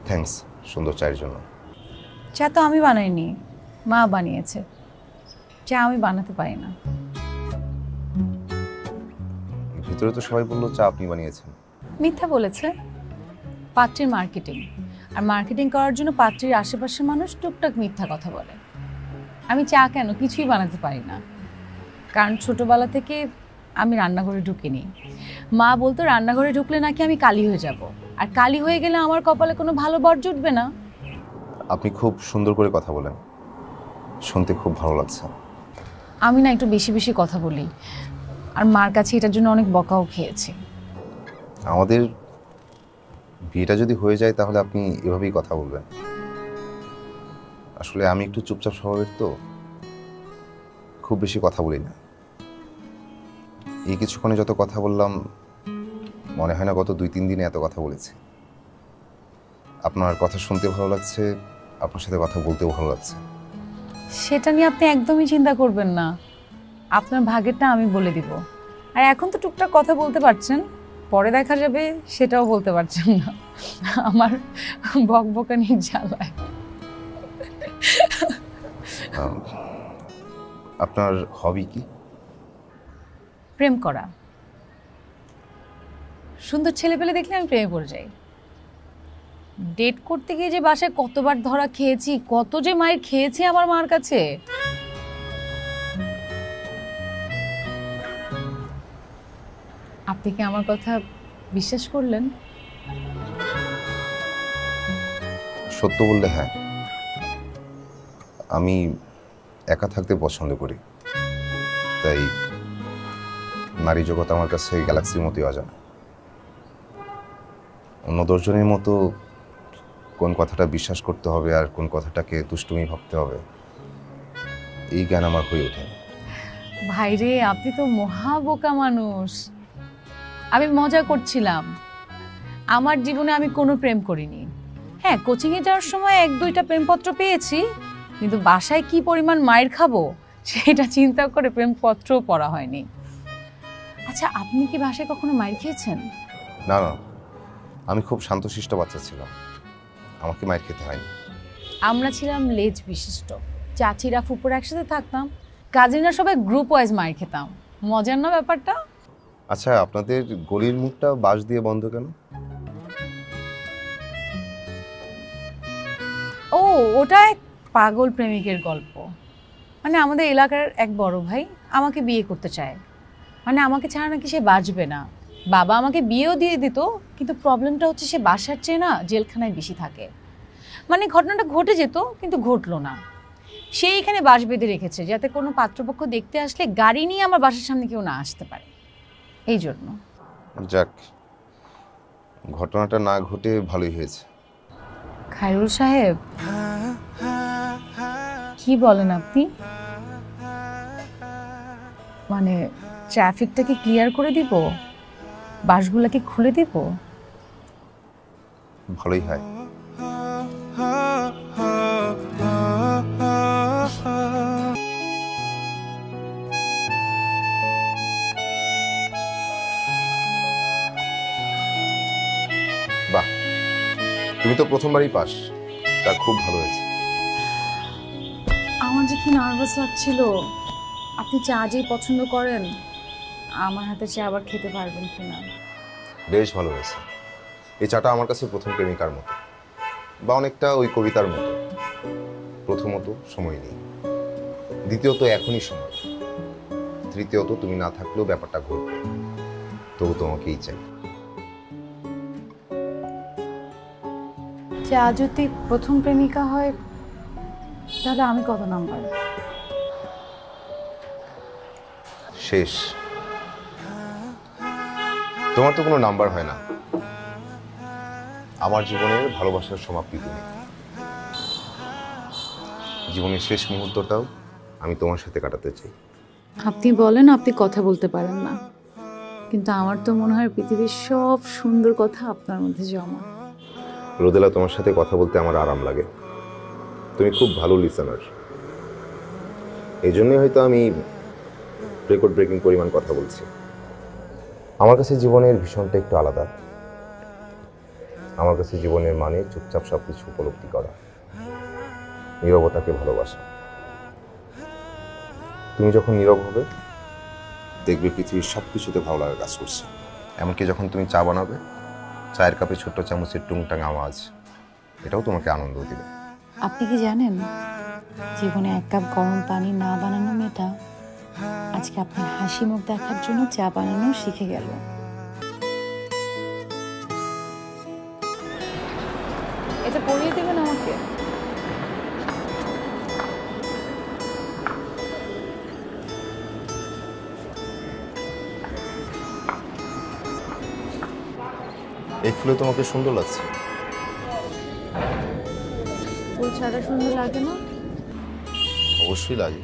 Thanks সুন্দর চায়ের জন্য। চা তো আমি বানাইনি, মা বানিয়েছে। চা আমি বানাতে পারি না। ভিতরে তো সবাই বললো চা আপনি বানিয়েছেন। মিথ্যা বলেছে। পাত্রীর মার্কেটিং, আর মার্কেটিং করার জন্য পাত্রীর আশেপাশের মানুষ টুকটাক মিথ্যা কথা বলে। আমি চা কেন কিছুই বানাতে পারি না, কারণ ছোটবেলা থেকে আমি রান্নাঘরে ঢুকিনি। মা বলতো রান্নাঘরে ঢুকলে নাকি আমি কালি হয়ে যাব, আর কালি হয়ে গেলে আমার কপালে কোনো ভালো বর জুটবে না। আপনি খুব সুন্দর করে কথা বলেন, শুনতে খুব ভালো লাগছে। আমি না একটু বেশি বেশি কথা বলি, আর মার কাছে এটার জন্য অনেক বকাও খেয়েছি। আমাদের বিয়েটা যদি হয়ে যায় তাহলে আপনি এভাবেই কথা বলবেন। আসলে আমি একটু চুপচাপ স্বভাবের, তো খুব বেশি কথা বলি না। এই কিছুক্ষণে যত কথা বললাম মনে হয় না গত 2-3 দিনে এত কথা বলেছি। আপনার কথা শুনতে ভালো লাগছে, আপনার সাথে কথা বলতেও ভালো লাগছে। সেটা নিয়ে আপনি একদমই চিন্তা করবেন না, আপনার ভাগেরটা আমি বলে দিব। আর এখন তো টুকটাক কথা বলতে পারছেন, পরে দেখা যাবে সেটাও বলতে পারছেন না আমার বকবকানির জ্বালায়। আপনার হবি কি? প্রেম করা। সুন্দর ছেলে পেলে দেখলে আমি প্রেমে পড়ে যাই। ডেট করতে গিয়ে যে বাসায় কতবার ধরা খেয়েছি, কত যে মায়ের খেয়েছি আমার মার কাছে। আপনি কি আমার কথা বিশ্বাস করলেন? সত্য বললে হ্যাঁ, আমি একা থাকতে পছন্দ করি, তাই নারী জগৎ আমার কাছে গ্যালাক্সির মতোই অজানা। অন্য 10 জনের মতো কোন কথাটা বিশ্বাস করতে হবে আর কোন কথাটাকে দুষ্টুমি ভাবতে হবে এই জ্ঞান আমার হয়ে ওঠেনি। ভাইরে, আপনি তো মহা বোকা মানুষ। আমি মজা করছিলাম। আমার জীবনে আমি কোনো প্রেম করিনি। হ্যাঁ, কোচিংয়ে যাওয়ার সময় 1-2টা প্রেমপত্র পেয়েছি, কিন্তু বাসায় কি পরিমাণ মায়ের খাবো সেটা চিন্তা করে প্রেমপত্রও পড়া হয়নি। আচ্ছা, আপনি কি বাসায় কখনো মায়ের খেয়েছেন? না না, আমি খুব শান্তশিষ্ট বাচ্চা ছিলাম, আমাকে মায়ের খেতে হয়নি। আমরা ছিলাম লেজ বিশিষ্ট, চাচিরা ফুপুরা একসাথে থাকতাম, কাজিনরা সবাই গ্রুপ ওয়াইজ মায়ের খেতাম। মজার না ব্যাপারটা? আচ্ছা, আপনাদের গলির মুখটা বাঁশ দিয়ে বন্ধ কেন? ও, ওটা এক পাগল প্রেমিকের গল্প। মানে আমাদের এলাকার এক বড় ভাই আমাকে বিয়ে করতে চায়। মানে আমাকে ছাড়া নাকি সে বাঁচবে না। বাবা আমাকে বিয়েও দিয়ে দিত, কিন্তু প্রবলেমটা হচ্ছে সে বাসার চেয়ে না জেলখানায় বেশি থাকে। মানে ঘটনাটা ঘটে যেত কিন্তু ঘটলো না। সে এখানে বাস বেঁধে রেখেছে যাতে কোনো পাত্রপক্ষ দেখতে আসলে গাড়ি নিয়ে আমার বাসার সামনে কেউ না আসতে পারে, এই জন্য। যাক, ঘটনাটা না ঘটে ভালোই হয়েছে। খায়রুল সাহেব, কি বলেন আপনি? মানে ট্রাফিকটা কি ক্লিয়ার করে দিব? বাসগুলা কি খুলে দিব? ভালোই হয়। বাহ, তুমি তো প্রথমবারই পাস, যা খুব ভালো হয়েছে। আমার যে কি নার্ভাস লাগছিল। আপনি চা যেই পছন্দ করেন, আমার হাতে চা আবার খেতে পারবেন কিনা। বেশ ভালো হয়েছে। এই চাটা আমার কাছে প্রথম প্রেমিকার মতো, বা অনেকটা ওই কবিতার মতো। প্রথমত সময় নেই, দ্বিতীয়ত এখনই সময়, তৃতীয়ত তুমি না থাকলেও ব্যাপারটা ঘটবে, তবু তোমাকেই চাই। চা যদি প্রথম প্রেমিকা হয় তাহলে আমি কত নাম্বার? শেষ। তোমার তো কোনো নাম্বার হয় না। আমার জীবনের ভালোবাসার সমাপ্তি তুমি। জীবনের শেষ মুহূর্তটাও আমি তোমার সাথে কাটাতে চাই। আপনি বলেন আপনি কথা বলতে পারেন না, কিন্তু আমার তো মনে হয় পৃথিবীর সব সুন্দর কথা আপনার মধ্যে জমা। রোদেলা, তোমার সাথে কথা বলতে আমার আরাম লাগে। তুমি খুব ভালো লিসেনার, এই জন্যই হয়তো আমি রেকর্ড ব্রেকিং পরিমাণ কথা বলছি। আমার কাছে জীবনের ভীষণটা একটু আলাদা। আমার কাছে জীবনের মানে চুপচাপ সব কিছু উপলব্ধি করা, নীরবতাকে ভালোবাসা। তুমি যখন নীরব হবে দেখবে পৃথিবীর সব কিছুতে ভালো লাগা কাজ করছে। এমনকি যখন তুমি চা বানাবে, চায়ের কাপে ছোট্ট চামচের টুংটাং আওয়াজ, এটাও তোমাকে আনন্দ দিবে। আপনি কি জানেন জীবনে এক কাপ গরম পানি না বানানো মেয়েটা আজকে আপনার হাসি মুখ দেখার জন্য চা বানানো শিখে গেল। এটা পরিয়ে দেবেন আমাকে? এই ফুলে তোমাকে সুন্দর লাগছে। ফুল ছাড়া সুন্দর লাগে না? অবশ্যই লাগে।